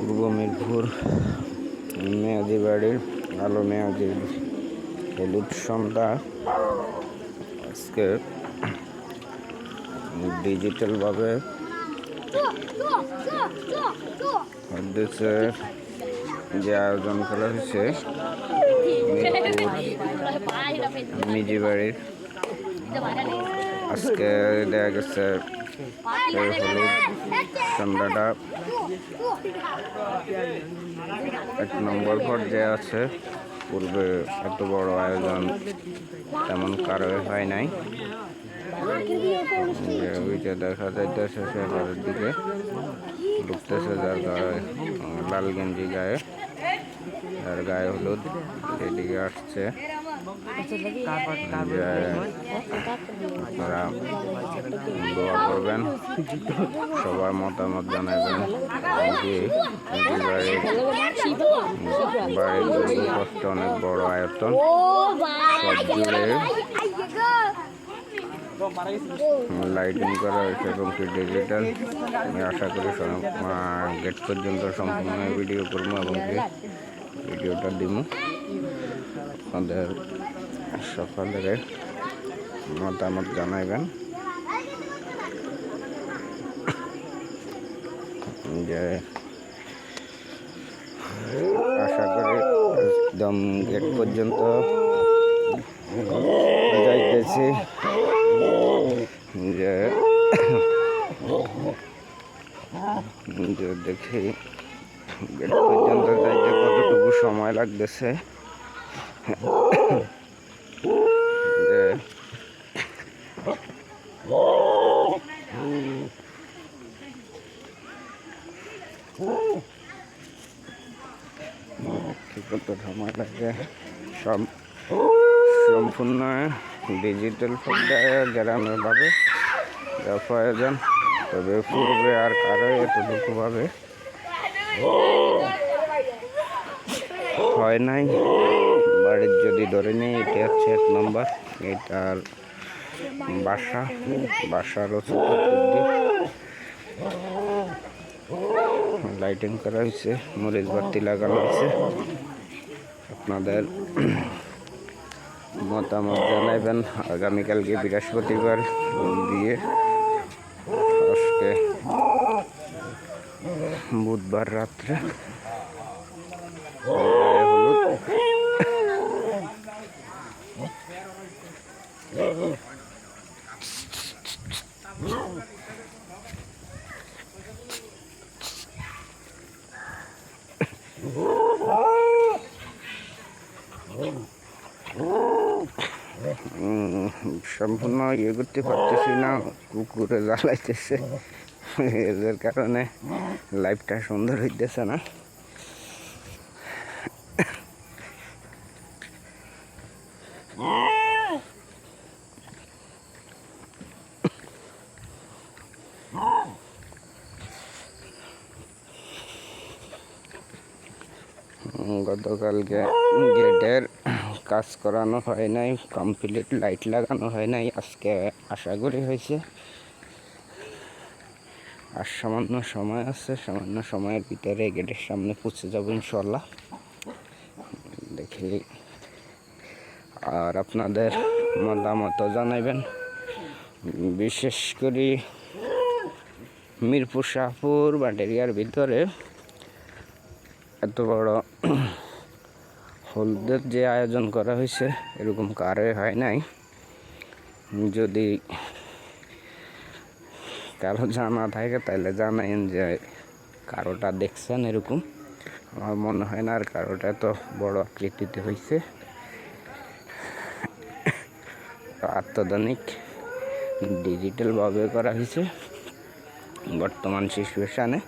পূর্ব মিরপুর মেয়াদি বাড়ির আলো মেয়াদির হলুদ সন্ধ্যা আজকে ডিজিটালভাবে দেশের যে আয়োজন করা হয়েছে মিজি বাড়ির আজকে দেখা গেছে হলুদ সন্ধ্যাটা 1 নম্বর পর্যায়ে আছে। পূর্বে এত বড় আয়োজন তেমন কারোই হয় নাই। ওইটা দেখা যাইতেছে সেবারের দিকে ঢুকতেছে, যার গায়ে লাল গেঞ্জি গায়ে, যার গায়ে হলুদ এদিকে আসছে। আপনারা দোয়া করবেন, সবার মতামত জানাবেন। বাড়ির কষ্ট অনেক বড় আয়তন, সব জুড়ে লাইটিং করা হয়েছে এবং ডিজিটাল। আমি আশা করি গেট পর্যন্ত সম্পূর্ণ ভিডিও করবো এবং ভিডিওটা দিব। আপনাদের সকলের মতামত জানাইবেন যে আশা করি একদম গেট পর্যন্ত যাইতেছি যে দেখি গেট পর্যন্ত যাইতে কতটুকু সময় লাগতেছে। কত সময় লাগে সব সম্পূর্ণ ডিজিটাল পর্যায়ে গ্রামেরভাবে যা প্রয়োজন, তবে পূর্বে আর কারো এতটুকুভাবে হয় নাই। বাড়ির যদি ধরে নেই, এটা হচ্ছে 1 নম্বর, এটার বাসারও লাইটিং করা হয়েছে, মরিচ বাতি লাগানো হয়েছে। আপনাদের মতামত জানাইবেন। আগামীকালকে বৃহস্পতিবার দিয়ে আজকে বুধবার রাত্রে হলুদ সম্পূর্ণ ইয়ে করতে পারতেছি না, কুকুরে জ্বালাইতেছে, এদের কারণে লাইফটা সুন্দর হইতেছে না। গতকালকে গেটের কাজ করানো হয় নাই, কমপ্লিট লাইট লাগানো হয় নাই। আজকে আশা করি হয়েছে। আর সামান্য সময় আছে, সামান্য সময়ের ভিতরে গেটের সামনে পৌঁছে যাব ইনশাল্লাহ। দেখি আর আপনাদের মতামত জানাইবেন। বিশেষ করে মিরপুর শাহপুর ব্যাটারিয়ার ভিতরে এত বড় হলুদের যে আয়োজন করা হয়েছে এরকম কারোই হয় নাই। যদি কারো জানা থাকে তাহলে জানাইন যে কারোটা দেখছেন এরকম। আমার মনে হয় না আর কারোটা তো বড় আকৃতিতে হয়েছে। আত্মদানিক ডিজিটালভাবে করা হয়েছে বর্তমান সিচুয়েশানে।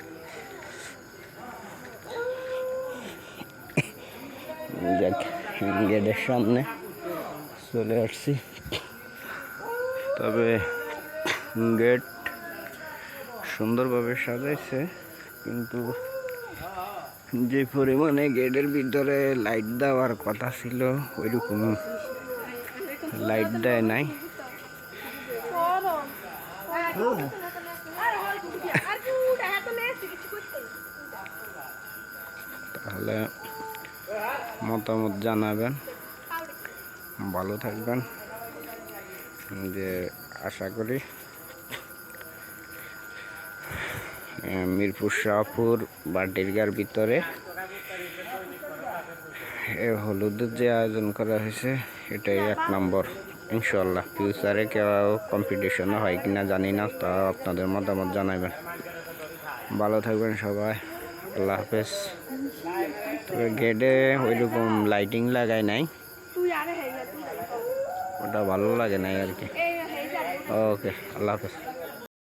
গেটের সামনে চলে আসছি, তবে গেট সুন্দরভাবে সাজাইছে, কিন্তু যে পরিমাণে গেটের ভিতরে লাইট দেওয়ার কথা ছিল ওইরকম লাইট দেয় নাই। মতামত জানাবেন। ভালো থাকবেন, যে আশা করি মিরপুর শাহপুর বাটিরগার ভিতরে হলুদের যে আয়োজন করা হয়েছে এটাই 1 নম্বর। ইনশাল্লাহ ফিউচারে কেউ কম্পিটিশনও হয় কিনা জানি না, তা আপনাদের মতামত জানাবেন। ভালো থাকবেন সবাই, আল্লাহ হাফেজ। তবে গেটে ওইরকম লাইটিং লাগায় নাই, ওটা ভালো লাগে নাই আর কি। ওকে, আল্লাহ হাফেজ।